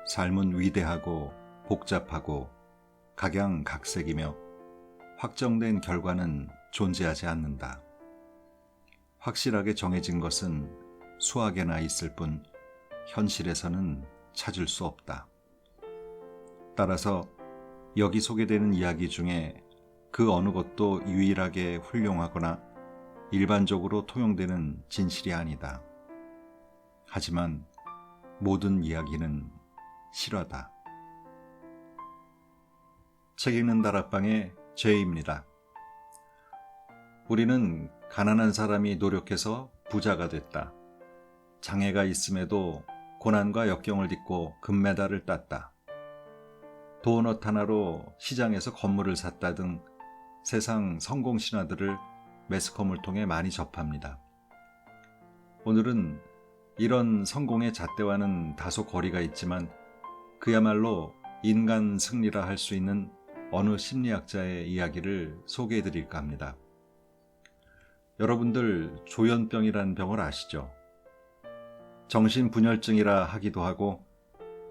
삶은 위대하고 복잡하고 각양각색이며 확정된 결과는 존재하지 않는다. 확실하게 정해진 것은 수학에나 있을 뿐 현실에서는 찾을 수 없다. 따라서 여기 소개되는 이야기 중에 그 어느 것도 유일하게 훌륭하거나 일반적으로 통용되는 진실이 아니다. 하지만 모든 이야기는 실화다. 책 읽는 다락방의 제이입니다. 우리는 가난한 사람이 노력해서 부자가 됐다. 장애가 있음에도 고난과 역경을 딛고 금메달을 땄다. 도넛 하나로 시장에서 건물을 샀다 등 세상 성공 신화들을 매스컴을 통해 많이 접합니다. 오늘은 이런 성공의 잣대와는 다소 거리가 있지만 그야말로 인간 승리라 할 수 있는 어느 심리학자의 이야기를 소개해 드릴까 합니다. 여러분들 조현병이라는 병을 아시죠? 정신분열증이라 하기도 하고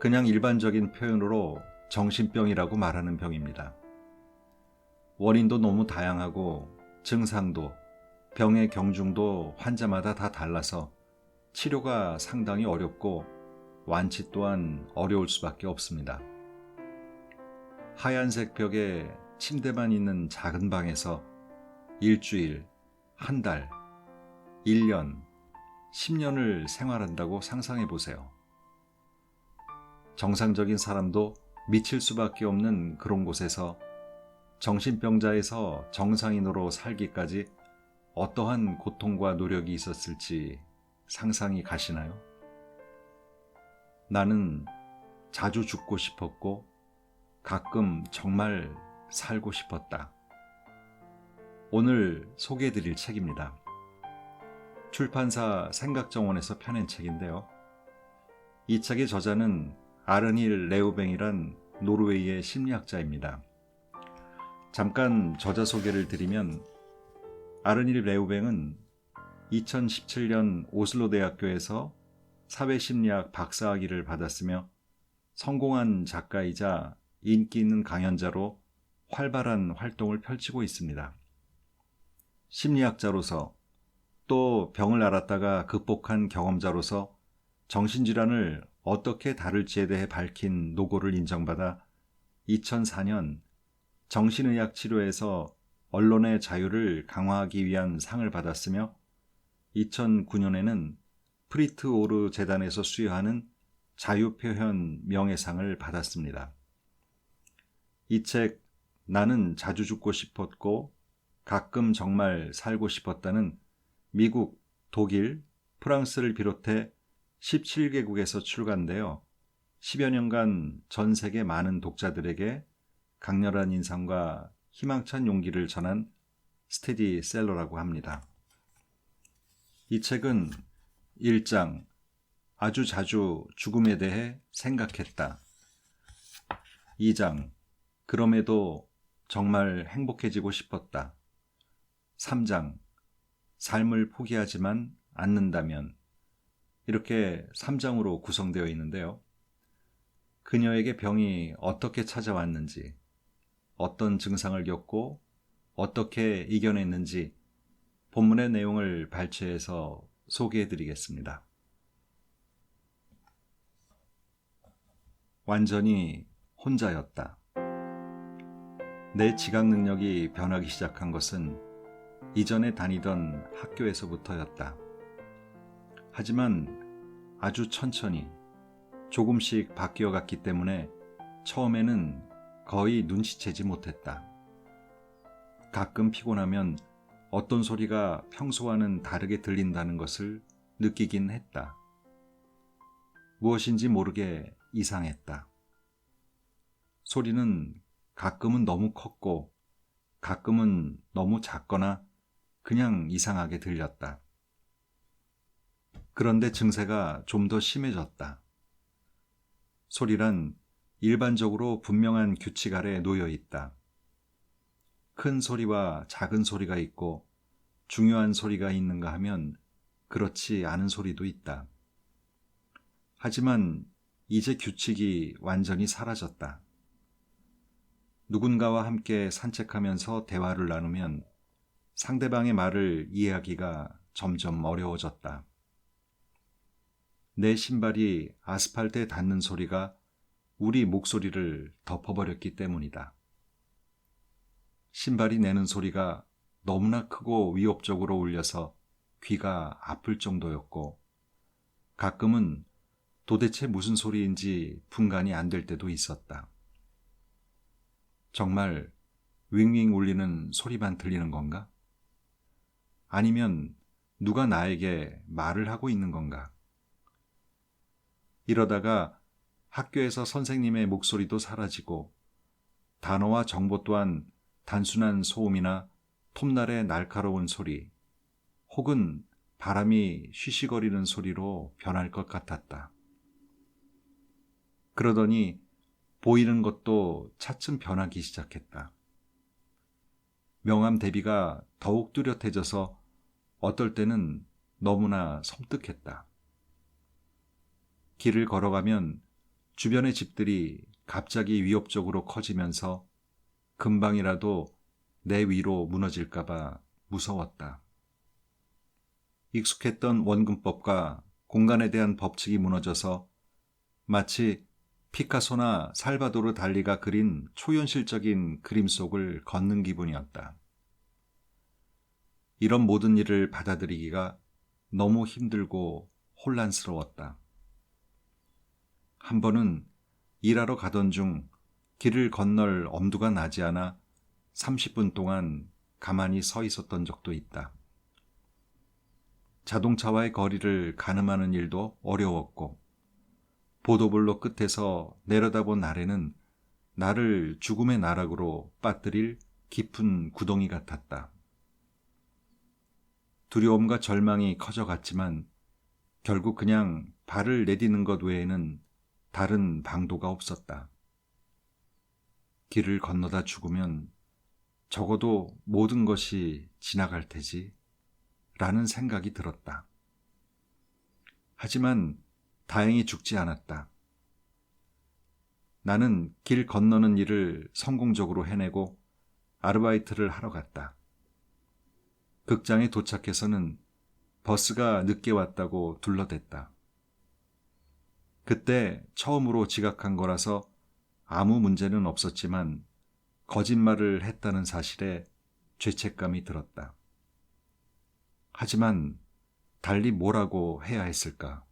그냥 일반적인 표현으로 정신병이라고 말하는 병입니다. 원인도 너무 다양하고 증상도 병의 경중도 환자마다 다 달라서 치료가 상당히 어렵고 완치 또한 어려울 수밖에 없습니다. 하얀색 벽에 침대만 있는 작은 방에서 일주일, 한 달, 1년, 10년을 생활한다고 상상해 보세요. 정상적인 사람도 미칠 수밖에 없는 그런 곳에서 정신병자에서 정상인으로 살기까지 어떠한 고통과 노력이 있었을지 상상이 가시나요? 나는 자주 죽고 싶었고 가끔 정말 살고 싶었다. 오늘 소개해드릴 책입니다. 출판사 생각정원에서 펴낸 책인데요. 이 책의 저자는 아르닐 레우뱅이란 노르웨이의 심리학자입니다. 잠깐 저자 소개를 드리면 아르닐 레우뱅은 2017년 오슬로 대학교에서 사회심리학 박사학위를 받았으며 성공한 작가이자 인기 있는 강연자로 활발한 활동을 펼치고 있습니다. 심리학자로서 또 병을 앓았다가 극복한 경험자로서 정신질환을 어떻게 다룰지에 대해 밝힌 노고를 인정받아 2004년 정신의학 치료에서 언론의 자유를 강화하기 위한 상을 받았으며 2009년에는 프리트 오르 재단에서 수여하는 자유표현 명예상을 받았습니다. 이 책 나는 자주 죽고 싶었고 가끔 정말 살고 싶었다는 미국, 독일, 프랑스를 비롯해 17개국에서 출간되어 10여 년간 전 세계 많은 독자들에게 강렬한 인상과 희망찬 용기를 전한 스테디셀러라고 합니다. 이 책은 1장 아주 자주 죽음에 대해 생각했다. 2장 그럼에도 정말 행복해지고 싶었다. 3장 삶을 포기하지만 않는다면 이렇게 3장으로 구성되어 있는데요. 그녀에게 병이 어떻게 찾아왔는지, 어떤 증상을 겪고 어떻게 이겨냈는지 본문의 내용을 발췌해서 소개해드리겠습니다. 완전히 혼자였다. 내 지각 능력이 변하기 시작한 것은 이전에 다니던 학교에서부터였다. 하지만 아주 천천히 조금씩 바뀌어갔기 때문에 처음에는 거의 눈치채지 못했다. 가끔 피곤하면 어떤 소리가 평소와는 다르게 들린다는 것을 느끼긴 했다. 무엇인지 모르게 이상했다. 소리는 가끔은 너무 컸고 가끔은 너무 작거나 그냥 이상하게 들렸다. 그런데 증세가 좀 더 심해졌다. 소리란 일반적으로 분명한 규칙 아래 놓여 있다. 큰 소리와 작은 소리가 있고 중요한 소리가 있는가 하면 그렇지 않은 소리도 있다. 하지만 이제 규칙이 완전히 사라졌다. 누군가와 함께 산책하면서 대화를 나누면 상대방의 말을 이해하기가 점점 어려워졌다. 내 신발이 아스팔트에 닿는 소리가 우리 목소리를 덮어버렸기 때문이다. 신발이 내는 소리가 너무나 크고 위협적으로 울려서 귀가 아플 정도였고, 가끔은 도대체 무슨 소리인지 분간이 안 될 때도 있었다. 정말 윙윙 울리는 소리만 들리는 건가? 아니면 누가 나에게 말을 하고 있는 건가? 이러다가 학교에서 선생님의 목소리도 사라지고 단어와 정보 또한 단순한 소음이나 톱날의 날카로운 소리 혹은 바람이 쉬쉬거리는 소리로 변할 것 같았다. 그러더니 보이는 것도 차츰 변하기 시작했다. 명암 대비가 더욱 뚜렷해져서 어떨 때는 너무나 섬뜩했다. 길을 걸어가면 주변의 집들이 갑자기 위협적으로 커지면서 금방이라도 내 위로 무너질까봐 무서웠다. 익숙했던 원근법과 공간에 대한 법칙이 무너져서 마치 피카소나 살바도르 달리가 그린 초현실적인 그림 속을 걷는 기분이었다. 이런 모든 일을 받아들이기가 너무 힘들고 혼란스러웠다. 한 번은 일하러 가던 중 길을 건널 엄두가 나지 않아 30분 동안 가만히 서 있었던 적도 있다. 자동차와의 거리를 가늠하는 일도 어려웠고, 보도블록 끝에서 내려다본 아래는 나를 죽음의 나락으로 빠뜨릴 깊은 구덩이 같았다. 두려움과 절망이 커져갔지만 결국 그냥 발을 내디는 것 외에는 다른 방도가 없었다. 길을 건너다 죽으면 적어도 모든 것이 지나갈 테지 라는 생각이 들었다. 하지만 다행히 죽지 않았다. 나는 길 건너는 일을 성공적으로 해내고 아르바이트를 하러 갔다. 극장에 도착해서는 버스가 늦게 왔다고 둘러댔다. 그때 처음으로 지각한 거라서 아무 문제는 없었지만 거짓말을 했다는 사실에 죄책감이 들었다. 하지만 달리 뭐라고 해야 했을까?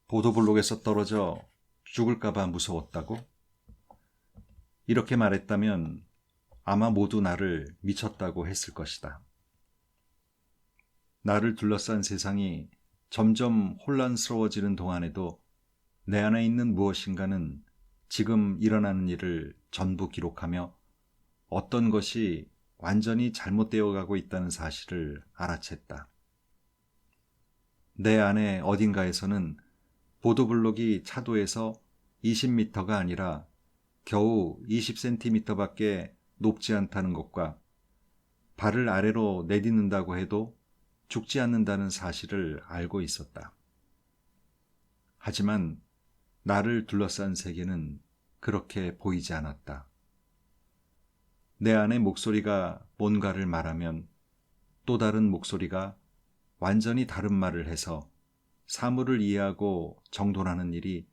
보도블록에서 떨어져 죽을까봐 무서웠다고? 이렇게 말했다면 아마 모두 나를 미쳤다고 했을 것이다. 나를 둘러싼 세상이 점점 혼란스러워지는 동안에도 내 안에 있는 무엇인가는 지금 일어나는 일을 전부 기록하며 어떤 것이 완전히 잘못되어 가고 있다는 사실을 알아챘다. 내 안에 어딘가에서는 보도블록이 차도에서 20m가 아니라 겨우 20cm밖에 높지 않다는 것과 발을 아래로 내딛는다고 해도 죽지 않는다는 사실을 알고 있었다. 하지만 나를 둘러싼 세계는 그렇게 보이지 않았다. 내 안의 목소리가 뭔가를 말하면 또 다른 목소리가 완전히 다른 말을 해서 사물을 이해하고 정돈하는 일이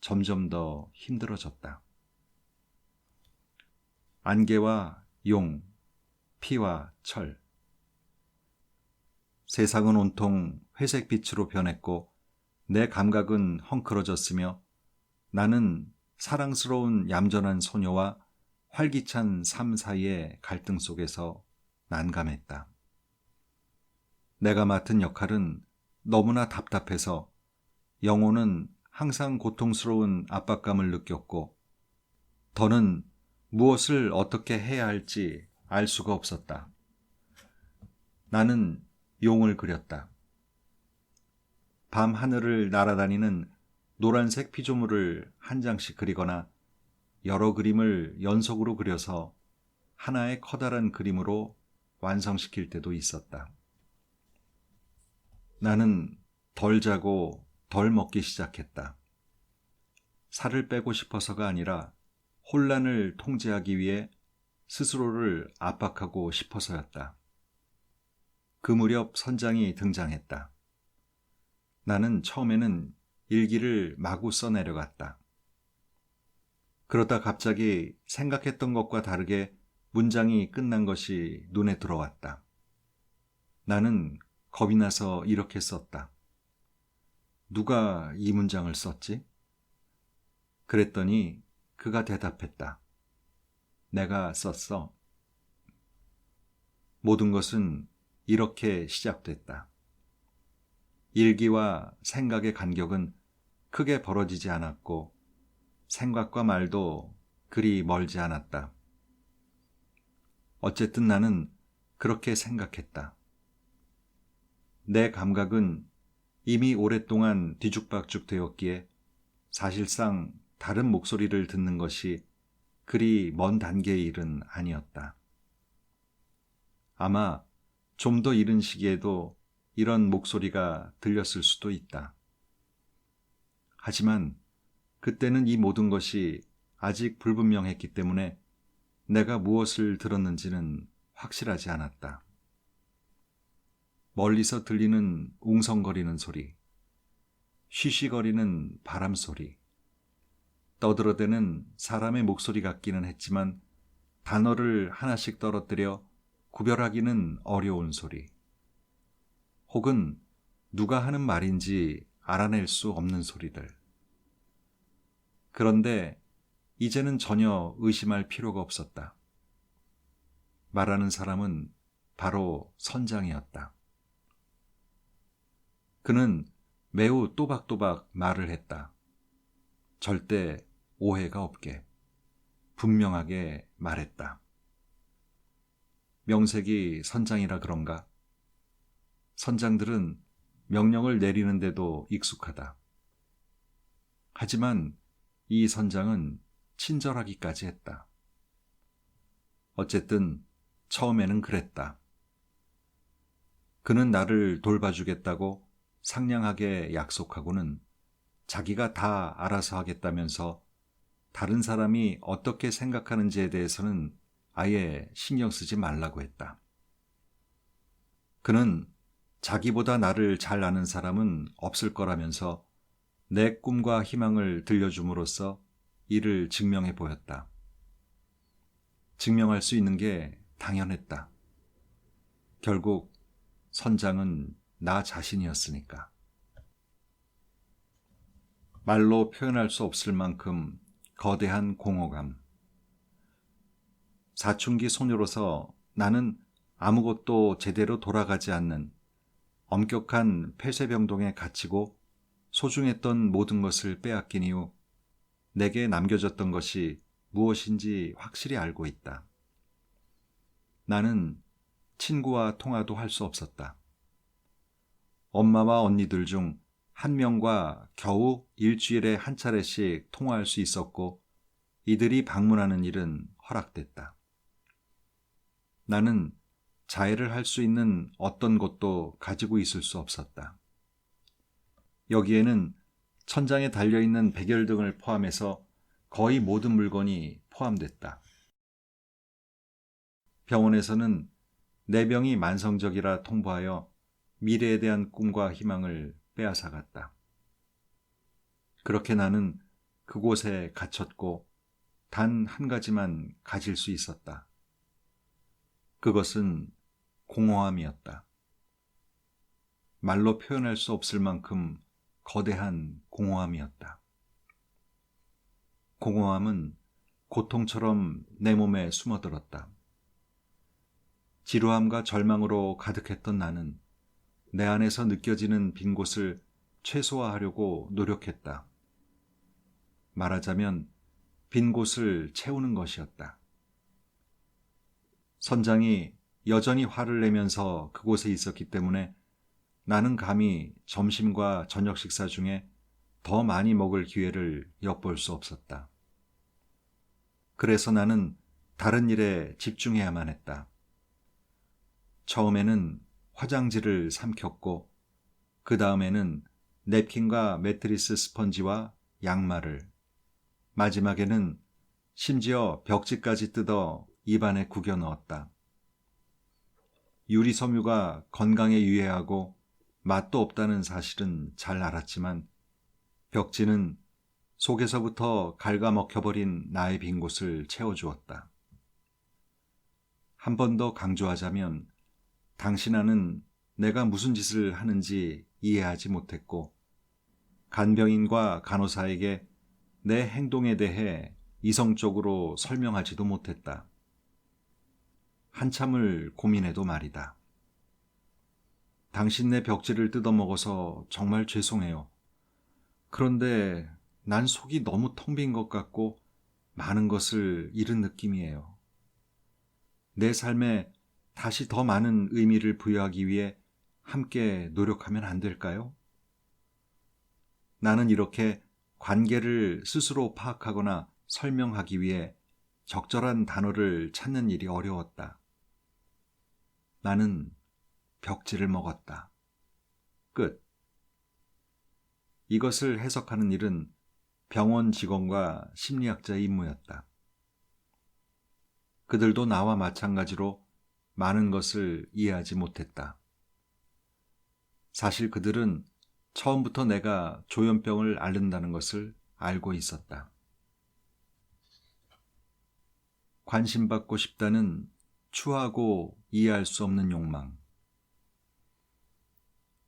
점점 더 힘들어졌다. 안개와 용, 피와 철. 세상은 온통 회색 빛으로 변했고 내 감각은 헝클어졌으며 나는 사랑스러운 얌전한 소녀와 활기찬 삶 사이의 갈등 속에서 난감했다. 내가 맡은 역할은 너무나 답답해서 영혼은 항상 고통스러운 압박감을 느꼈고 더는 무엇을 어떻게 해야 할지 알 수가 없었다. 나는 용을 그렸다. 밤 하늘을 날아다니는 노란색 피조물을 한 장씩 그리거나 여러 그림을 연속으로 그려서 하나의 커다란 그림으로 완성시킬 때도 있었다. 나는 덜 자고 덜 먹기 시작했다. 살을 빼고 싶어서가 아니라 혼란을 통제하기 위해 스스로를 압박하고 싶어서였다. 그 무렵 선장이 등장했다. 나는 처음에는 일기를 마구 써내려갔다. 그러다 갑자기 생각했던 것과 다르게 문장이 끝난 것이 눈에 들어왔다. 나는 겁이 나서 이렇게 썼다. 누가 이 문장을 썼지? 그랬더니 그가 대답했다. 내가 썼어. 모든 것은 이렇게 시작됐다. 일기와 생각의 간격은 크게 벌어지지 않았고 생각과 말도 그리 멀지 않았다. 어쨌든 나는 그렇게 생각했다. 내 감각은 이미 오랫동안 뒤죽박죽 되었기에 사실상 다른 목소리를 듣는 것이 그리 먼 단계의 일은 아니었다. 아마 좀 더 이른 시기에도 이런 목소리가 들렸을 수도 있다. 하지만 그때는 이 모든 것이 아직 불분명했기 때문에 내가 무엇을 들었는지는 확실하지 않았다. 멀리서 들리는 웅성거리는 소리, 쉬쉬거리는 바람 소리, 떠들어대는 사람의 목소리 같기는 했지만 단어를 하나씩 떨어뜨려 구별하기는 어려운 소리, 혹은 누가 하는 말인지 알아낼 수 없는 소리들. 그런데 이제는 전혀 의심할 필요가 없었다. 말하는 사람은 바로 선장이었다. 그는 매우 또박또박 말을 했다. 절대 오해가 없게, 분명하게 말했다. 명색이 선장이라 그런가? 선장들은 명령을 내리는데도 익숙하다. 하지만 이 선장은 친절하기까지 했다. 어쨌든 처음에는 그랬다. 그는 나를 돌봐주겠다고 상냥하게 약속하고는 자기가 다 알아서 하겠다면서 다른 사람이 어떻게 생각하는지에 대해서는 아예 신경 쓰지 말라고 했다. 그는 자기보다 나를 잘 아는 사람은 없을 거라면서 내 꿈과 희망을 들려줌으로써 이를 증명해 보였다. 증명할 수 있는 게 당연했다. 결국 선장은 나 자신이었으니까. 말로 표현할 수 없을 만큼 거대한 공허감. 사춘기 소녀로서 나는 아무것도 제대로 돌아가지 않는 엄격한 폐쇄병동에 갇히고 소중했던 모든 것을 빼앗긴 이후 내게 남겨졌던 것이 무엇인지 확실히 알고 있다. 나는 친구와 통화도 할 수 없었다. 엄마와 언니들 중 한 명과 겨우 일주일에 한 차례씩 통화할 수 있었고 이들이 방문하는 일은 허락됐다. 나는 자해를 할 수 있는 어떤 것도 가지고 있을 수 없었다. 여기에는 천장에 달려있는 백열등을 포함해서 거의 모든 물건이 포함됐다. 병원에서는 내 병이 만성적이라 통보하여 미래에 대한 꿈과 희망을 빼앗아갔다. 그렇게 나는 그곳에 갇혔고 단 한 가지만 가질 수 있었다. 그것은 공허함이었다. 말로 표현할 수 없을 만큼 거대한 공허함이었다. 공허함은 고통처럼 내 몸에 숨어들었다. 지루함과 절망으로 가득했던 나는 내 안에서 느껴지는 빈 곳을 최소화하려고 노력했다. 말하자면 빈 곳을 채우는 것이었다. 선장이 여전히 화를 내면서 그곳에 있었기 때문에 나는 감히 점심과 저녁 식사 중에 더 많이 먹을 기회를 엿볼 수 없었다. 그래서 나는 다른 일에 집중해야만 했다. 처음에는 화장지를 삼켰고 그 다음에는 냅킨과 매트리스 스펀지와 양말을, 마지막에는 심지어 벽지까지 뜯어 입안에 구겨 넣었다. 유리섬유가 건강에 유해하고 맛도 없다는 사실은 잘 알았지만 벽지는 속에서부터 갉아먹혀버린 나의 빈 곳을 채워주었다. 한 번 더 강조하자면 당신아는 내가 무슨 짓을 하는지 이해하지 못했고 간병인과 간호사에게 내 행동에 대해 이성적으로 설명하지도 못했다. 한참을 고민해도 말이다. 당신네 벽지를 뜯어먹어서 정말 죄송해요. 그런데 난 속이 너무 텅 빈 것 같고 많은 것을 잃은 느낌이에요. 내 삶에 다시 더 많은 의미를 부여하기 위해 함께 노력하면 안 될까요? 나는 이렇게 관계를 스스로 파악하거나 설명하기 위해 적절한 단어를 찾는 일이 어려웠다. 나는 벽지를 먹었다. 끝. 이것을 해석하는 일은 병원 직원과 심리학자의 임무였다. 그들도 나와 마찬가지로 많은 것을 이해하지 못했다. 사실 그들은 처음부터 내가 조현병을 앓는다는 것을 알고 있었다. 관심받고 싶다는 추하고 이해할 수 없는 욕망.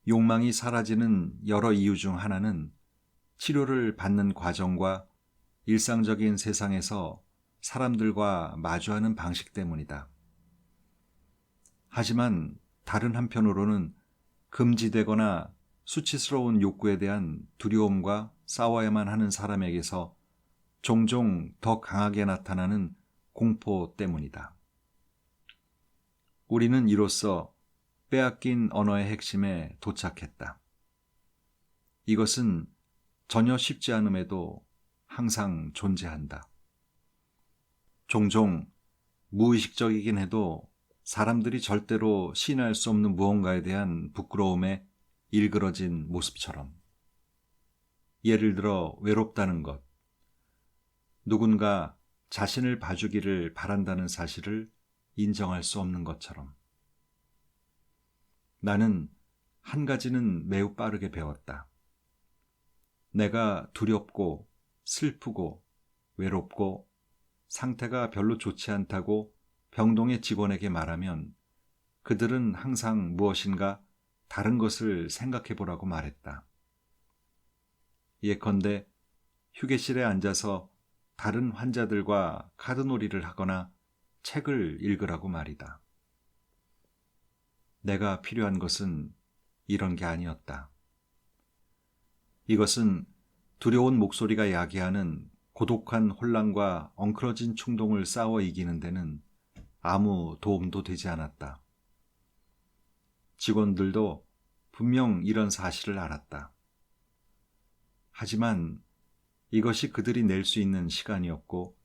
욕망이 사라지는 여러 이유 중 하나는 치료를 받는 과정과 일상적인 세상에서 사람들과 마주하는 방식 때문이다. 하지만 다른 한편으로는 금지되거나 수치스러운 욕구에 대한 두려움과 싸워야만 하는 사람에게서 종종 더 강하게 나타나는 공포 때문이다. 우리는 이로써 빼앗긴 언어의 핵심에 도착했다. 이것은 전혀 쉽지 않음에도 항상 존재한다. 종종 무의식적이긴 해도 사람들이 절대로 시인할 수 없는 무언가에 대한 부끄러움에 일그러진 모습처럼. 예를 들어 외롭다는 것, 누군가 자신을 봐주기를 바란다는 사실을 인정할 수 없는 것처럼. 나는 한 가지는 매우 빠르게 배웠다. 내가 두렵고 슬프고 외롭고 상태가 별로 좋지 않다고 병동의 직원에게 말하면 그들은 항상 무엇인가 다른 것을 생각해 보라고 말했다. 예컨대 휴게실에 앉아서 다른 환자들과 카드놀이를 하거나 책을 읽으라고 말이다. 내가 필요한 것은 이런 게 아니었다. 이것은 두려운 목소리가 야기하는 고독한 혼란과 엉클어진 충동을 싸워 이기는 데는 아무 도움도 되지 않았다. 직원들도 분명 이런 사실을 알았다. 하지만 이것이 그들이 낼 수 있는 시간이었고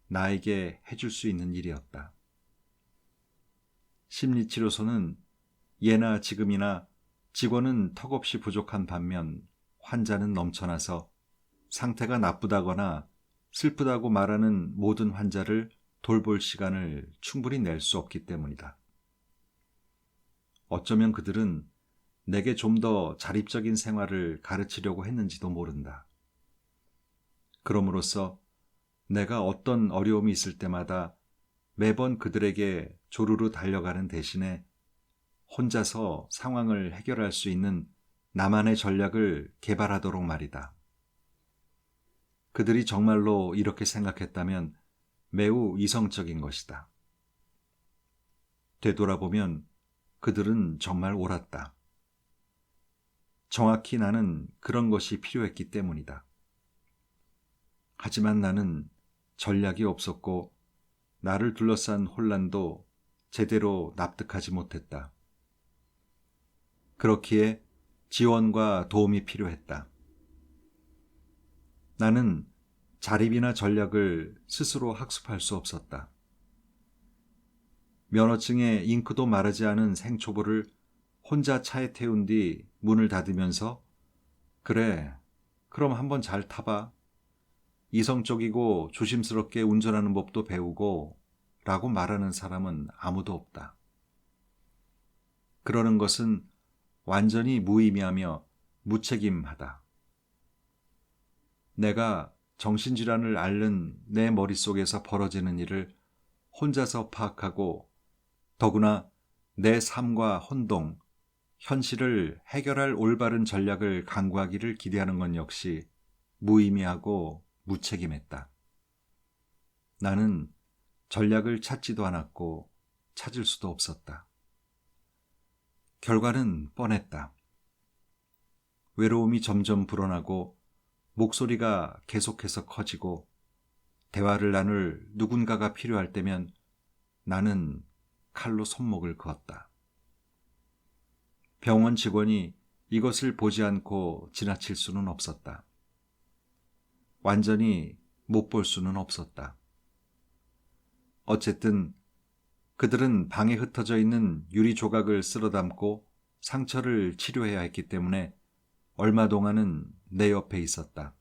나에게 해줄 수 있는 일이었다. 심리치료소는 예나 지금이나 직원은 턱없이 부족한 반면 환자는 넘쳐나서 상태가 나쁘다거나 슬프다고 말하는 모든 환자를 돌볼 시간을 충분히 낼 수 없기 때문이다. 어쩌면 그들은 내게 좀 더 자립적인 생활을 가르치려고 했는지도 모른다. 그럼으로써 내가 어떤 어려움이 있을 때마다 매번 그들에게 조르르 달려가는 대신에 혼자서 상황을 해결할 수 있는 나만의 전략을 개발하도록 말이다. 그들이 정말로 이렇게 생각했다면 매우 이성적인 것이다. 되돌아보면 그들은 정말 옳았다. 정확히 나는 그런 것이 필요했기 때문이다. 하지만 나는 전략이 없었고 나를 둘러싼 혼란도 제대로 납득하지 못했다. 그렇기에 지원과 도움이 필요했다. 나는 자립이나 전략을 스스로 학습할 수 없었다. 면허증에 잉크도 마르지 않은 생초보를 혼자 차에 태운 뒤 문을 닫으면서 그래, 그럼 한번 잘 타봐. 이성적이고 조심스럽게 운전하는 법도 배우고 라고 말하는 사람은 아무도 없다. 그러는 것은 완전히 무의미하며 무책임하다. 내가 정신질환을 앓는 내 머릿속에서 벌어지는 일을 혼자서 파악하고 더구나 내 삶과 혼동, 현실을 해결할 올바른 전략을 강구하기를 기대하는 건 역시 무의미하고 무책임했다. 나는 전략을 찾지도 않았고 찾을 수도 없었다. 결과는 뻔했다. 외로움이 점점 불어나고 목소리가 계속해서 커지고 대화를 나눌 누군가가 필요할 때면 나는 칼로 손목을 그었다. 병원 직원이 이것을 보지 않고 지나칠 수는 없었다. 완전히 못 볼 수는 없었다. 어쨌든 그들은 방에 흩어져 있는 유리 조각을 쓸어 담고 상처를 치료해야 했기 때문에 얼마 동안은 내 옆에 있었다.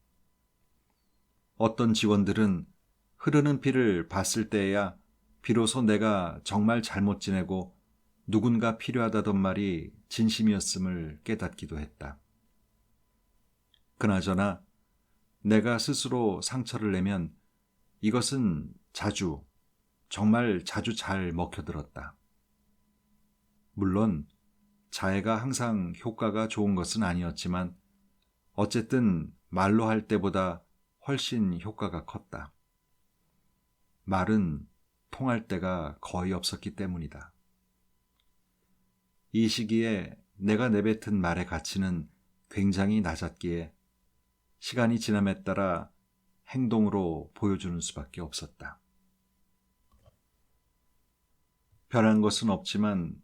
어떤 직원들은 흐르는 피를 봤을 때에야 비로소 내가 정말 잘못 지내고 누군가 필요하다던 말이 진심이었음을 깨닫기도 했다. 그나저나 내가 스스로 상처를 내면 이것은 자주, 정말 자주 잘 먹혀들었다. 물론 자해가 항상 효과가 좋은 것은 아니었지만 어쨌든 말로 할 때보다 훨씬 효과가 컸다. 말은 통할 때가 거의 없었기 때문이다. 이 시기에 내가 내뱉은 말의 가치는 굉장히 낮았기에 시간이 지남에 따라 행동으로 보여주는 수밖에 없었다. 변한 것은 없지만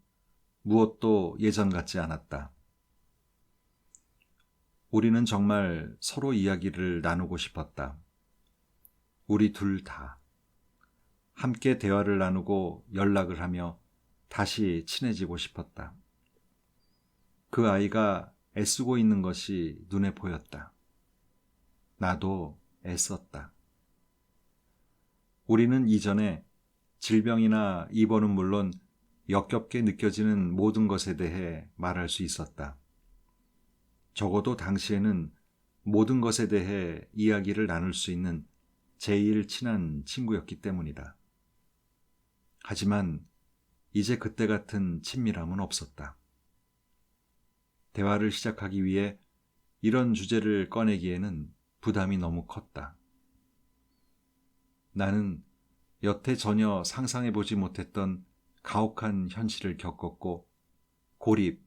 무엇도 예전 같지 않았다. 우리는 정말 서로 이야기를 나누고 싶었다. 우리 둘 다. 함께 대화를 나누고 연락을 하며 다시 친해지고 싶었다. 그 아이가 애쓰고 있는 것이 눈에 보였다. 나도 애썼다. 우리는 이전에 질병이나 입원은 물론 역겹게 느껴지는 모든 것에 대해 말할 수 있었다. 적어도 당시에는 모든 것에 대해 이야기를 나눌 수 있는 제일 친한 친구였기 때문이다. 하지만 이제 그때 같은 친밀함은 없었다. 대화를 시작하기 위해 이런 주제를 꺼내기에는 부담이 너무 컸다. 나는 여태 전혀 상상해보지 못했던 가혹한 현실을 겪었고 고립,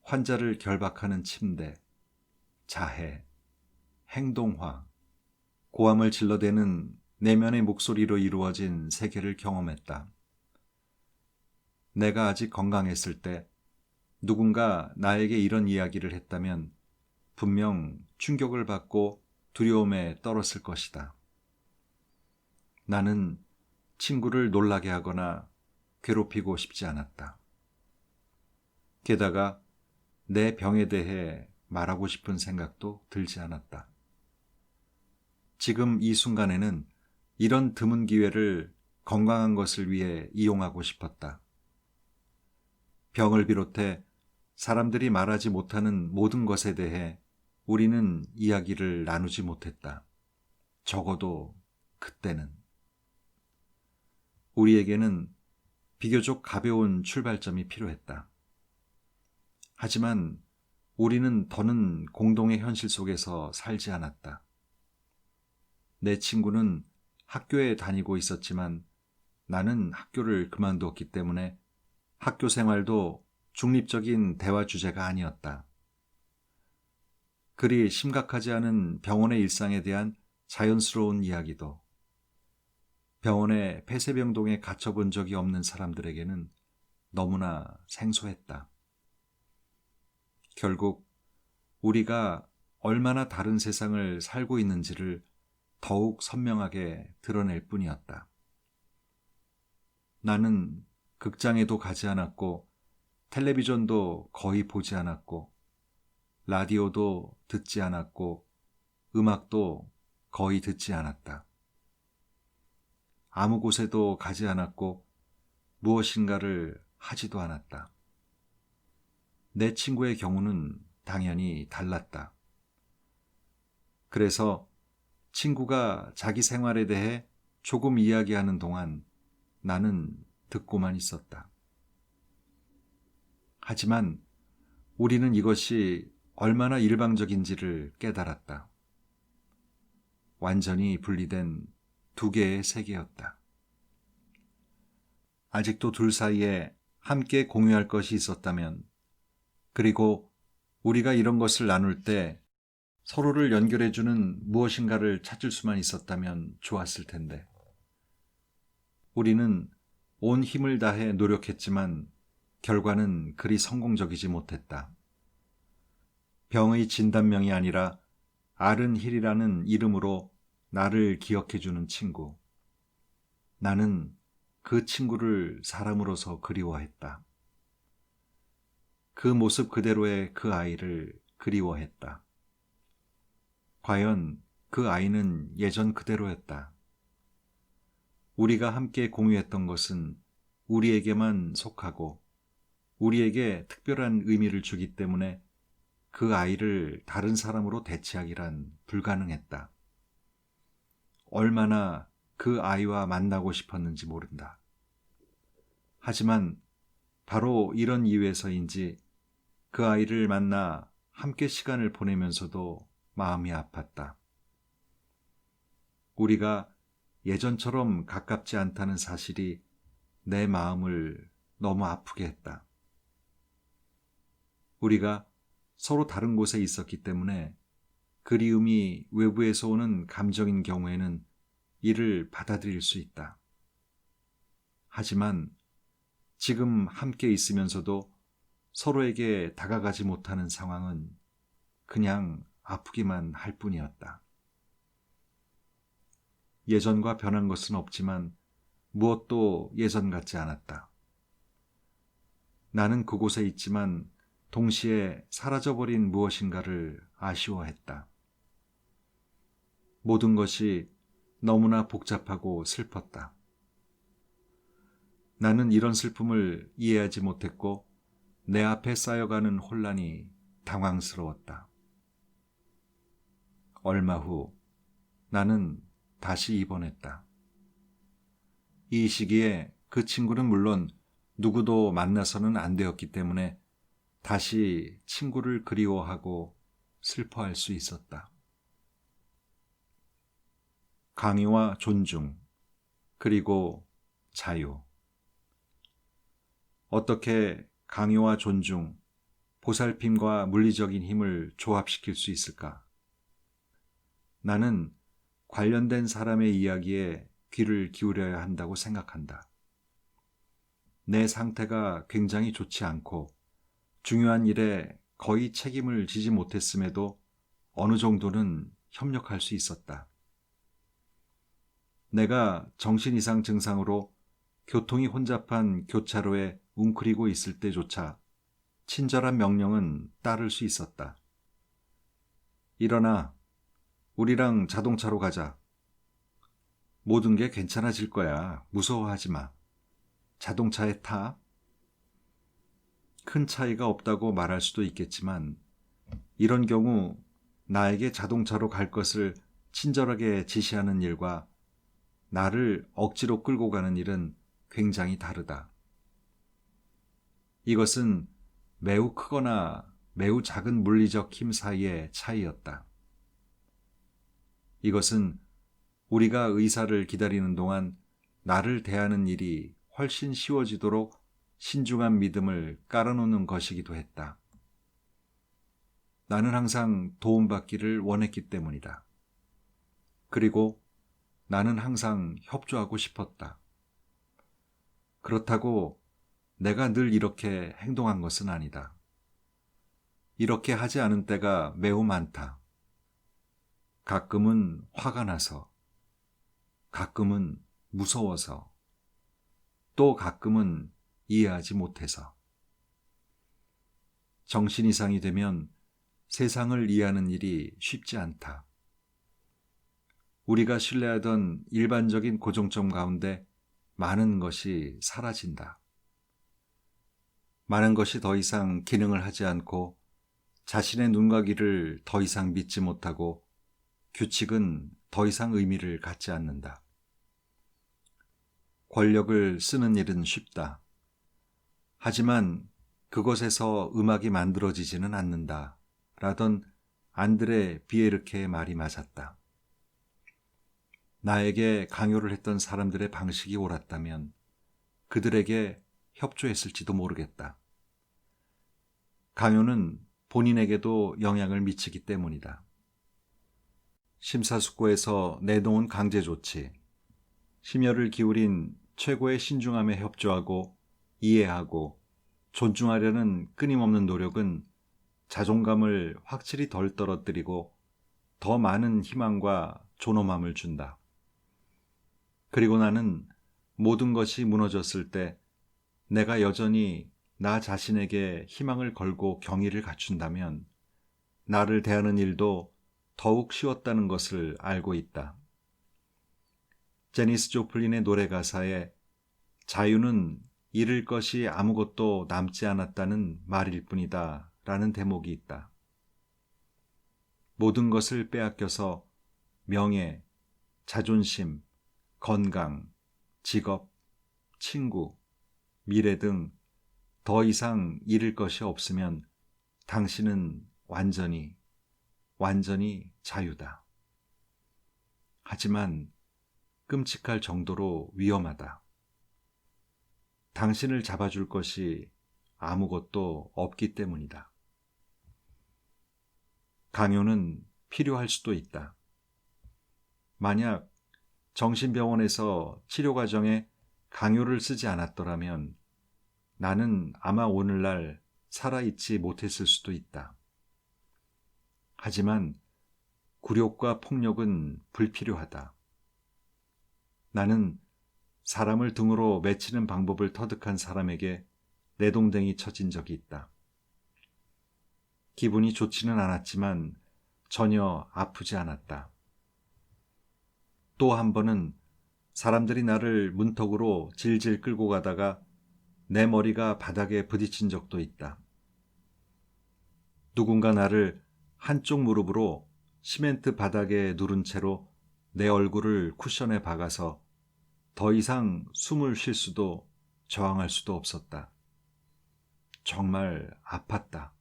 환자를 결박하는 침대, 자해, 행동화, 고함을 질러대는 내면의 목소리로 이루어진 세계를 경험했다. 내가 아직 건강했을 때 누군가 나에게 이런 이야기를 했다면 분명 충격을 받고 두려움에 떨었을 것이다. 나는 친구를 놀라게 하거나 괴롭히고 싶지 않았다. 게다가 내 병에 대해 말하고 싶은 생각도 들지 않았다. 지금 이 순간에는 이런 드문 기회를 건강한 것을 위해 이용하고 싶었다. 병을 비롯해 사람들이 말하지 못하는 모든 것에 대해 우리는 이야기를 나누지 못했다. 적어도 그때는. 우리에게는 비교적 가벼운 출발점이 필요했다. 하지만 우리는 더는 공동의 현실 속에서 살지 않았다. 내 친구는 학교에 다니고 있었지만 나는 학교를 그만두었기 때문에 학교 생활도 중립적인 대화 주제가 아니었다. 그리 심각하지 않은 병원의 일상에 대한 자연스러운 이야기도 병원의 폐쇄병동에 갇혀본 적이 없는 사람들에게는 너무나 생소했다. 결국 우리가 얼마나 다른 세상을 살고 있는지를 더욱 선명하게 드러낼 뿐이었다. 나는 극장에도 가지 않았고 텔레비전도 거의 보지 않았고 라디오도 듣지 않았고 음악도 거의 듣지 않았다. 아무 곳에도 가지 않았고 무엇인가를 하지도 않았다. 내 친구의 경우는 당연히 달랐다. 그래서 친구가 자기 생활에 대해 조금 이야기하는 동안 나는 듣고만 있었다. 하지만 우리는 이것이 얼마나 일방적인지를 깨달았다. 완전히 분리된 두 개의 세계였다. 아직도 둘 사이에 함께 공유할 것이 있었다면, 그리고 우리가 이런 것을 나눌 때 서로를 연결해주는 무엇인가를 찾을 수만 있었다면 좋았을 텐데. 우리는 온 힘을 다해 노력했지만 결과는 그리 성공적이지 못했다. 병의 진단명이 아니라 아른힐이라는 이름으로 나를 기억해주는 친구. 나는 그 친구를 사람으로서 그리워했다. 그 모습 그대로의 그 아이를 그리워했다. 과연 그 아이는 예전 그대로였다. 우리가 함께 공유했던 것은 우리에게만 속하고 우리에게 특별한 의미를 주기 때문에 그 아이를 다른 사람으로 대체하기란 불가능했다. 얼마나 그 아이와 만나고 싶었는지 모른다. 하지만 바로 이런 이유에서인지 그 아이를 만나 함께 시간을 보내면서도 마음이 아팠다. 우리가 예전처럼 가깝지 않다는 사실이 내 마음을 너무 아프게 했다. 우리가 서로 다른 곳에 있었기 때문에 그리움이 외부에서 오는 감정인 경우에는 이를 받아들일 수 있다. 하지만 지금 함께 있으면서도 서로에게 다가가지 못하는 상황은 그냥 아프기만 할 뿐이었다. 예전과 변한 것은 없지만 무엇도 예전 같지 않았다. 나는 그곳에 있지만 동시에 사라져버린 무엇인가를 아쉬워했다. 모든 것이 너무나 복잡하고 슬펐다. 나는 이런 슬픔을 이해하지 못했고 내 앞에 쌓여가는 혼란이 당황스러웠다. 얼마 후 나는 다시 입원했다. 이 시기에 그 친구는 물론 누구도 만나서는 안 되었기 때문에 다시 친구를 그리워하고 슬퍼할 수 있었다. 강요와 존중, 그리고 자유. 어떻게 강요와 존중, 보살핌과 물리적인 힘을 조합시킬 수 있을까? 나는 관련된 사람의 이야기에 귀를 기울여야 한다고 생각한다. 내 상태가 굉장히 좋지 않고 중요한 일에 거의 책임을 지지 못했음에도 어느 정도는 협력할 수 있었다. 내가 정신 이상 증상으로 교통이 혼잡한 교차로에 웅크리고 있을 때조차 친절한 명령은 따를 수 있었다. 일어나, 우리랑 자동차로 가자. 모든 게 괜찮아질 거야. 무서워하지 마. 자동차에 타. 큰 차이가 없다고 말할 수도 있겠지만 이런 경우 나에게 자동차로 갈 것을 친절하게 지시하는 일과 나를 억지로 끌고 가는 일은 굉장히 다르다. 이것은 매우 크거나 매우 작은 물리적 힘 사이의 차이였다. 이것은 우리가 의사를 기다리는 동안 나를 대하는 일이 훨씬 쉬워지도록 신중한 믿음을 깔아놓는 것이기도 했다. 나는 항상 도움받기를 원했기 때문이다. 그리고 나는 항상 협조하고 싶었다. 그렇다고 내가 늘 이렇게 행동한 것은 아니다. 이렇게 하지 않은 때가 매우 많다. 가끔은 화가 나서, 가끔은 무서워서, 또 가끔은 이해하지 못해서. 정신 이상이 되면 세상을 이해하는 일이 쉽지 않다. 우리가 신뢰하던 일반적인 고정점 가운데 많은 것이 사라진다. 많은 것이 더 이상 기능을 하지 않고 자신의 눈과 귀를 더 이상 믿지 못하고 규칙은 더 이상 의미를 갖지 않는다. 권력을 쓰는 일은 쉽다. 하지만 그것에서 음악이 만들어지지는 않는다. 라던 안드레 비에르케의 말이 맞았다. 나에게 강요를 했던 사람들의 방식이 옳았다면 그들에게 협조했을지도 모르겠다. 강요는 본인에게도 영향을 미치기 때문이다. 심사숙고해서 내놓은 강제 조치, 심혈을 기울인 최고의 신중함에 협조하고 이해하고 존중하려는 끊임없는 노력은 자존감을 확실히 덜 떨어뜨리고 더 많은 희망과 존엄함을 준다. 그리고 나는 모든 것이 무너졌을 때 내가 여전히 나 자신에게 희망을 걸고 경의를 갖춘다면 나를 대하는 일도 더욱 쉬웠다는 것을 알고 있다. 제니스 조플린의 노래 가사에 자유는 잃을 것이 아무것도 남지 않았다는 말일 뿐이다 라는 대목이 있다. 모든 것을 빼앗겨서 명예, 자존심, 건강, 직업, 친구, 미래 등 더 이상 잃을 것이 없으면 당신은 완전히 자유다. 하지만 끔찍할 정도로 위험하다. 당신을 잡아줄 것이 아무것도 없기 때문이다. 강요는 필요할 수도 있다. 만약 정신병원에서 치료 과정에 강요를 쓰지 않았더라면 나는 아마 오늘날 살아있지 못했을 수도 있다. 하지만 굴욕과 폭력은 불필요하다. 나는 사람을 등으로 맺히는 방법을 터득한 사람에게 내동댕이 쳐진 적이 있다. 기분이 좋지는 않았지만 전혀 아프지 않았다. 또 한 번은 사람들이 나를 문턱으로 질질 끌고 가다가 내 머리가 바닥에 부딪힌 적도 있다. 누군가 나를 한쪽 무릎으로 시멘트 바닥에 누른 채로 내 얼굴을 쿠션에 박아서 더 이상 숨을 쉴 수도 저항할 수도 없었다. 정말 아팠다.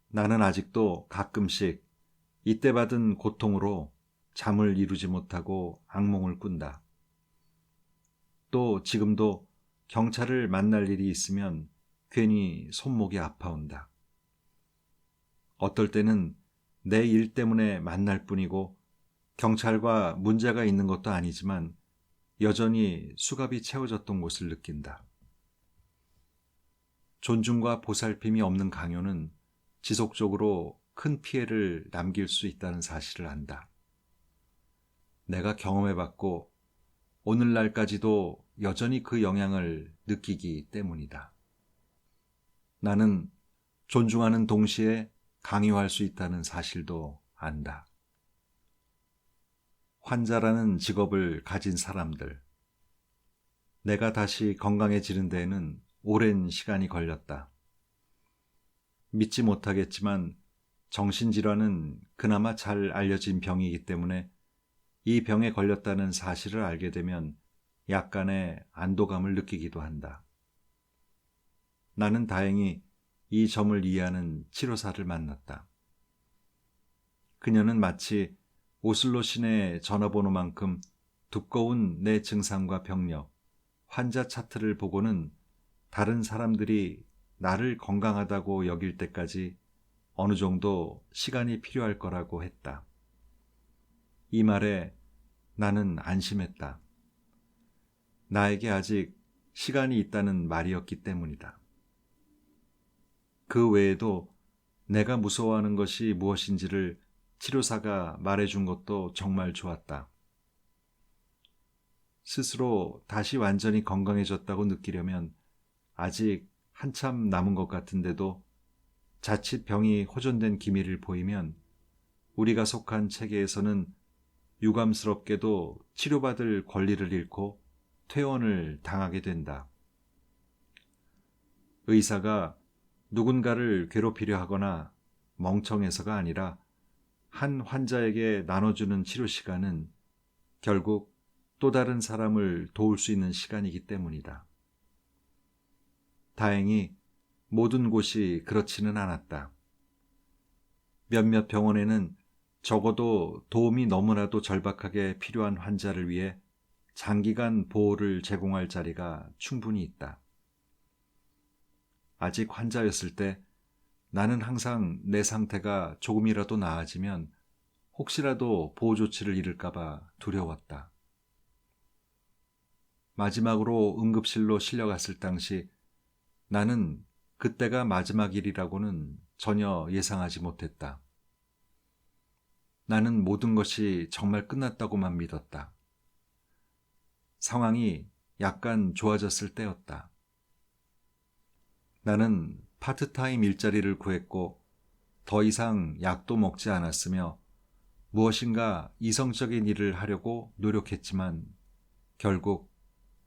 나는 아직도 가끔씩 이때 받은 고통으로 잠을 이루지 못하고 악몽을 꾼다. 또 지금도 경찰을 만날 일이 있으면 괜히 손목이 아파온다. 어떨 때는 내 일 때문에 만날 뿐이고 경찰과 문제가 있는 것도 아니지만 여전히 수갑이 채워졌던 것을 느낀다. 존중과 보살핌이 없는 강요는 지속적으로 큰 피해를 남길 수 있다는 사실을 안다. 내가 경험해봤고 오늘날까지도 여전히 그 영향을 느끼기 때문이다. 나는 존중하는 동시에 강요할 수 있다는 사실도 안다. 환자라는 직업을 가진 사람들. 내가 다시 건강해지는 데에는 오랜 시간이 걸렸다. 믿지 못하겠지만 정신질환은 그나마 잘 알려진 병이기 때문에 이 병에 걸렸다는 사실을 알게 되면 약간의 안도감을 느끼기도 한다. 나는 다행히 이 점을 이해하는 치료사를 만났다. 그녀는 마치 오슬로 시내 전화번호만큼 두꺼운 내 증상과 병력, 환자 차트를 보고는 다른 사람들이 나를 건강하다고 여길 때까지 어느 정도 시간이 필요할 거라고 했다. 이 말에 나는 안심했다. 나에게 아직 시간이 있다는 말이었기 때문이다. 그 외에도 내가 무서워하는 것이 무엇인지를 치료사가 말해준 것도 정말 좋았다. 스스로 다시 완전히 건강해졌다고 느끼려면 아직 한참 남은 것 같은데도 자칫 병이 호전된 기미를 보이면 우리가 속한 체계에서는 유감스럽게도 치료받을 권리를 잃고 퇴원을 당하게 된다. 의사가 누군가를 괴롭히려 하거나 멍청해서가 아니라 한 환자에게 나눠주는 치료 시간은 결국 또 다른 사람을 도울 수 있는 시간이기 때문이다. 다행히 모든 곳이 그렇지는 않았다. 몇몇 병원에는 적어도 도움이 너무나도 절박하게 필요한 환자를 위해 장기간 보호를 제공할 자리가 충분히 있다. 아직 환자였을 때 나는 항상 내 상태가 조금이라도 나아지면 혹시라도 보호 조치를 잃을까봐 두려웠다. 마지막으로 응급실로 실려갔을 당시 나는 그때가 마지막 일이라고는 전혀 예상하지 못했다. 나는 모든 것이 정말 끝났다고만 믿었다. 상황이 약간 좋아졌을 때였다. 나는 파트타임 일자리를 구했고 더 이상 약도 먹지 않았으며 무엇인가 이성적인 일을 하려고 노력했지만 결국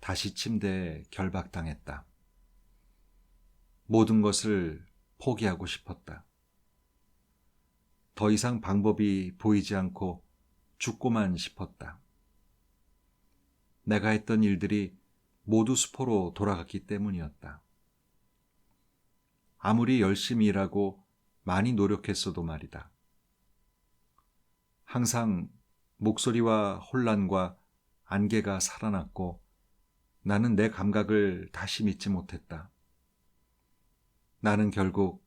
다시 침대에 결박당했다. 모든 것을 포기하고 싶었다. 더 이상 방법이 보이지 않고 죽고만 싶었다. 내가 했던 일들이 모두 수포로 돌아갔기 때문이었다. 아무리 열심히 일하고 많이 노력했어도 말이다. 항상 목소리와 혼란과 안개가 살아났고 나는 내 감각을 다시 믿지 못했다. 나는 결국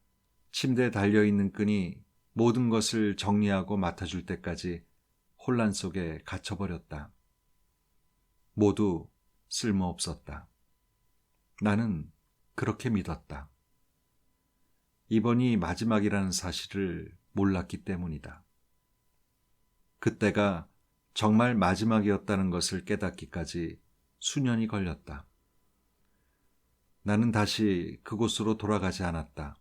침대에 달려있는 끈이 모든 것을 정리하고 맡아줄 때까지 혼란 속에 갇혀버렸다. 모두 쓸모없었다. 나는 그렇게 믿었다. 이번이 마지막이라는 사실을 몰랐기 때문이다. 그때가 정말 마지막이었다는 것을 깨닫기까지 수년이 걸렸다. 나는 다시 그곳으로 돌아가지 않았다.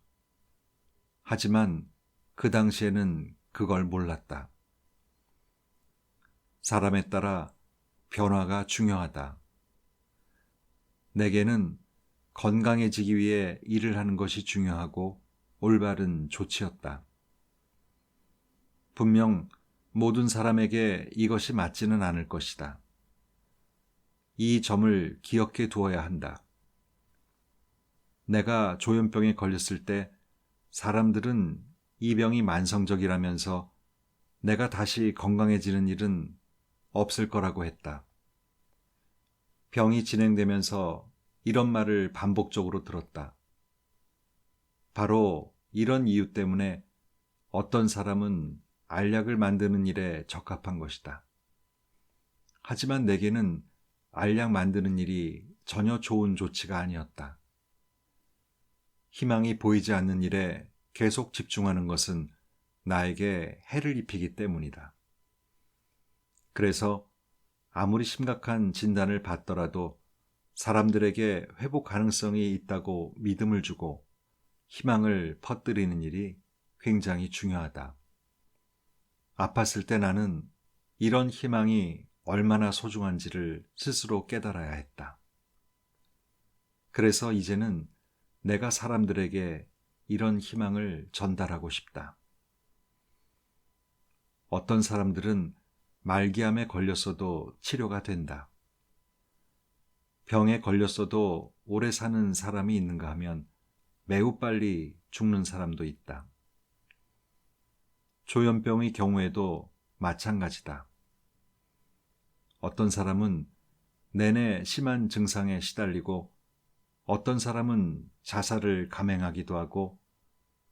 하지만 그 당시에는 그걸 몰랐다. 사람에 따라 변화가 중요하다. 내게는 건강해지기 위해 일을 하는 것이 중요하고 올바른 조치였다. 분명 모든 사람에게 이것이 맞지는 않을 것이다. 이 점을 기억해 두어야 한다. 내가 조현병에 걸렸을 때 사람들은 이 병이 만성적이라면서 내가 다시 건강해지는 일은 없을 거라고 했다. 병이 진행되면서 이런 말을 반복적으로 들었다. 바로 이런 이유 때문에 어떤 사람은 알약을 만드는 일에 적합한 것이다. 하지만 내게는 알약 만드는 일이 전혀 좋은 조치가 아니었다. 희망이 보이지 않는 일에 계속 집중하는 것은 나에게 해를 입히기 때문이다. 그래서 아무리 심각한 진단을 받더라도 사람들에게 회복 가능성이 있다고 믿음을 주고 희망을 퍼뜨리는 일이 굉장히 중요하다. 아팠을 때 나는 이런 희망이 얼마나 소중한지를 스스로 깨달아야 했다. 그래서 이제는 내가 사람들에게 이런 희망을 전달하고 싶다. 어떤 사람들은 말기암에 걸렸어도 치료가 된다. 병에 걸렸어도 오래 사는 사람이 있는가 하면 매우 빨리 죽는 사람도 있다. 조현병의 경우에도 마찬가지다. 어떤 사람은 내내 심한 증상에 시달리고 어떤 사람은 자살을 감행하기도 하고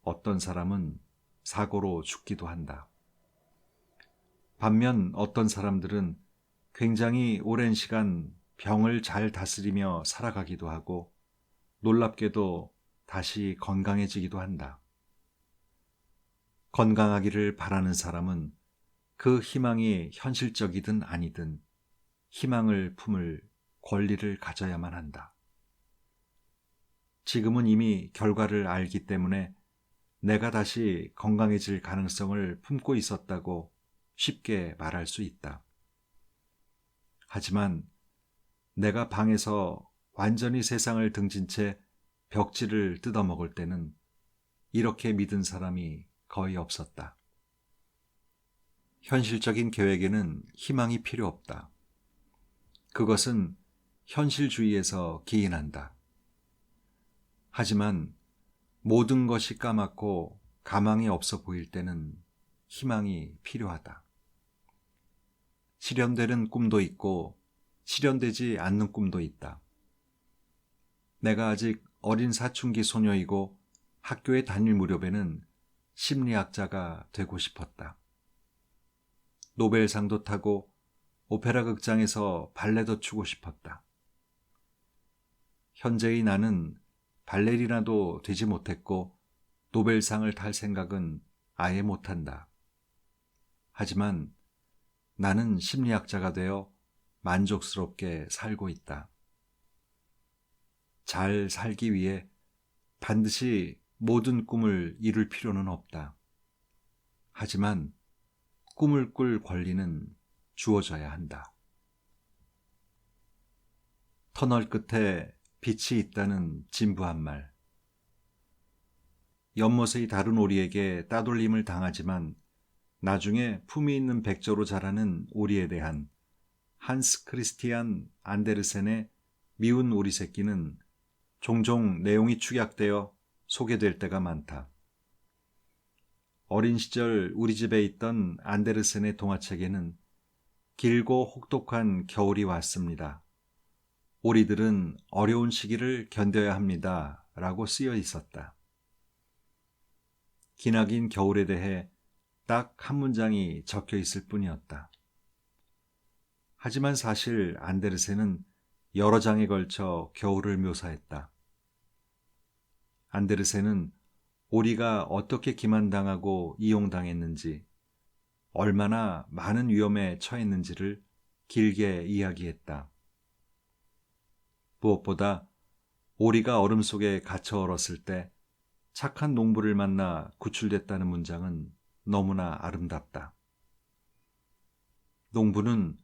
어떤 사람은 사고로 죽기도 한다. 반면 어떤 사람들은 굉장히 오랜 시간 병을 잘 다스리며 살아가기도 하고 놀랍게도 다시 건강해지기도 한다. 건강하기를 바라는 사람은 그 희망이 현실적이든 아니든 희망을 품을 권리를 가져야만 한다. 지금은 이미 결과를 알기 때문에 내가 다시 건강해질 가능성을 품고 있었다고 쉽게 말할 수 있다. 하지만 내가 방에서 완전히 세상을 등진 채 벽지를 뜯어먹을 때는 이렇게 믿은 사람이 거의 없었다. 현실적인 계획에는 희망이 필요 없다. 그것은 현실주의에서 기인한다. 하지만 모든 것이 까맣고 가망이 없어 보일 때는 희망이 필요하다. 실현되는 꿈도 있고 실현되지 않는 꿈도 있다. 내가 아직 어린 사춘기 소녀이고 학교에 다닐 무렵에는 심리학자가 되고 싶었다. 노벨상도 타고 오페라 극장에서 발레도 추고 싶었다. 현재의 나는 발레리나도 되지 못했고 노벨상을 탈 생각은 아예 못한다. 하지만 나는 심리학자가 되어 만족스럽게 살고 있다. 잘 살기 위해 반드시 모든 꿈을 이룰 필요는 없다. 하지만 꿈을 꿀 권리는 주어져야 한다. 터널 끝에 빛이 있다는 진부한 말. 연못의 다른 오리에게 따돌림을 당하지만 나중에 품위 있는 백조로 자라는 오리에 대한 한스 크리스티안 안데르센의 미운 오리 새끼는 종종 내용이 축약되어 소개될 때가 많다. 어린 시절 우리 집에 있던 안데르센의 동화책에는 길고 혹독한 겨울이 왔습니다. 오리들은 어려운 시기를 견뎌야 합니다. 라고 쓰여 있었다. 기나긴 겨울에 대해 딱 한 문장이 적혀 있을 뿐이었다. 하지만 사실 안데르센은 여러 장에 걸쳐 겨울을 묘사했다. 안데르센은 오리가 어떻게 기만당하고 이용당했는지, 얼마나 많은 위험에 처했는지를 길게 이야기했다. 무엇보다 오리가 얼음 속에 갇혀 얼었을 때 착한 농부를 만나 구출됐다는 문장은 너무나 아름답다. 농부는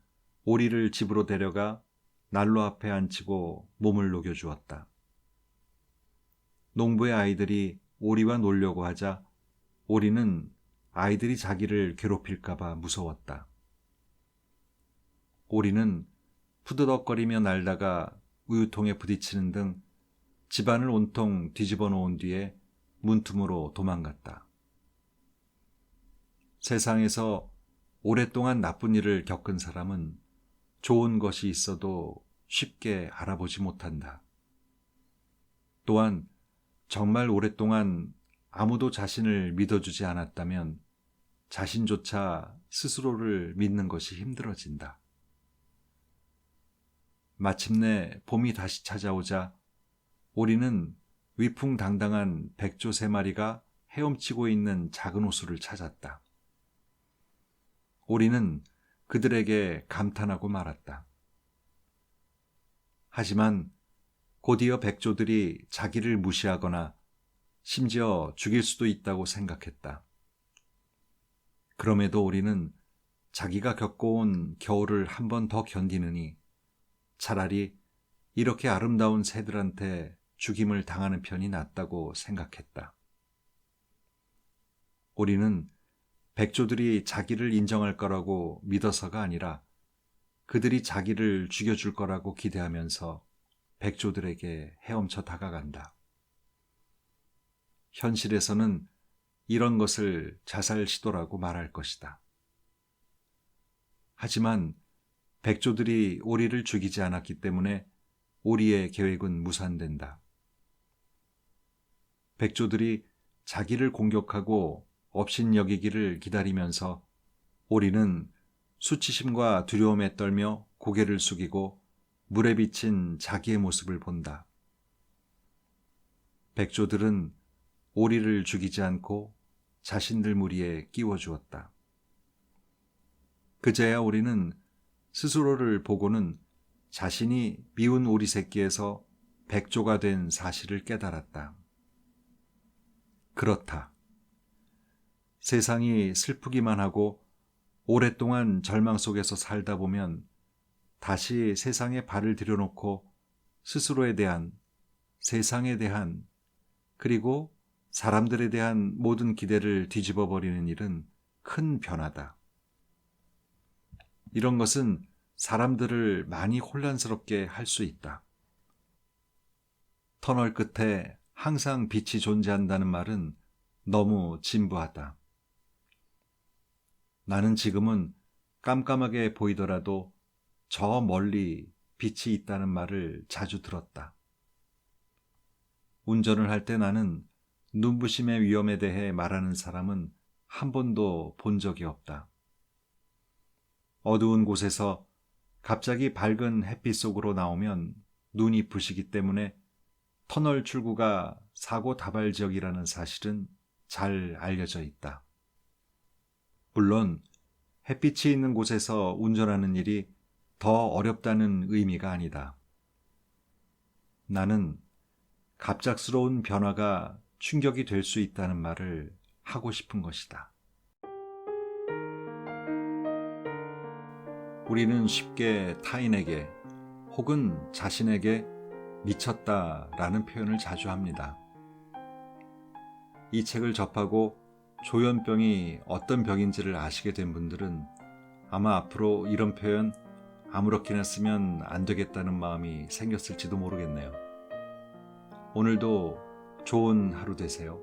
오리를 집으로 데려가 난로 앞에 앉히고 몸을 녹여주었다. 농부의 아이들이 오리와 놀려고 하자 오리는 아이들이 자기를 괴롭힐까봐 무서웠다. 오리는 푸드덕거리며 날다가 우유통에 부딪히는 등 집안을 온통 뒤집어 놓은 뒤에 문틈으로 도망갔다. 세상에서 오랫동안 나쁜 일을 겪은 사람은 좋은 것이 있어도 쉽게 알아보지 못한다. 또한 정말 오랫동안 아무도 자신을 믿어주지 않았다면 자신조차 스스로를 믿는 것이 힘들어진다. 마침내 봄이 다시 찾아오자 오리는 위풍당당한 백조 3마리가 헤엄치고 있는 작은 호수를 찾았다. 오리는 그들에게 감탄하고 말았다. 하지만 곧이어 백조들이 자기를 무시하거나 심지어 죽일 수도 있다고 생각했다. 그럼에도 오리는 자기가 겪어온 겨울을 한 번 더 견디느니 차라리 이렇게 아름다운 새들한테 죽임을 당하는 편이 낫다고 생각했다. 오리는 백조들이 자기를 인정할 거라고 믿어서가 아니라 그들이 자기를 죽여줄 거라고 기대하면서 백조들에게 헤엄쳐 다가간다. 현실에서는 이런 것을 자살 시도라고 말할 것이다. 하지만 백조들이 오리를 죽이지 않았기 때문에 오리의 계획은 무산된다. 백조들이 자기를 공격하고 업신여기기를 기다리면서 오리는 수치심과 두려움에 떨며 고개를 숙이고 물에 비친 자기의 모습을 본다. 백조들은 오리를 죽이지 않고 자신들 무리에 끼워주었다. 그제야 오리는 스스로를 보고는 자신이 미운 오리 새끼에서 백조가 된 사실을 깨달았다. 그렇다. 세상이 슬프기만 하고 오랫동안 절망 속에서 살다 보면 다시 세상에 발을 들여놓고 스스로에 대한, 세상에 대한, 그리고 사람들에 대한 모든 기대를 뒤집어 버리는 일은 큰 변화다. 이런 것은 사람들을 많이 혼란스럽게 할 수 있다. 터널 끝에 항상 빛이 존재한다는 말은 너무 진부하다. 나는 지금은 깜깜하게 보이더라도 저 멀리 빛이 있다는 말을 자주 들었다. 운전을 할 때 나는 눈부심의 위험에 대해 말하는 사람은 한 번도 본 적이 없다. 어두운 곳에서 갑자기 밝은 햇빛 속으로 나오면 눈이 부시기 때문에 터널 출구가 사고 다발 지역이라는 사실은 잘 알려져 있다. 물론 햇빛이 있는 곳에서 운전하는 일이 더 어렵다는 의미가 아니다. 나는 갑작스러운 변화가 충격이 될 수 있다는 말을 하고 싶은 것이다. 우리는 쉽게 타인에게 혹은 자신에게 미쳤다라는 표현을 자주 합니다. 이 책을 접하고 조현병이 어떤 병인지를 아시게 된 분들은 아마 앞으로 이런 표현 아무렇게나 쓰면 안 되겠다는 마음이 생겼을지도 모르겠네요. 오늘도 좋은 하루 되세요.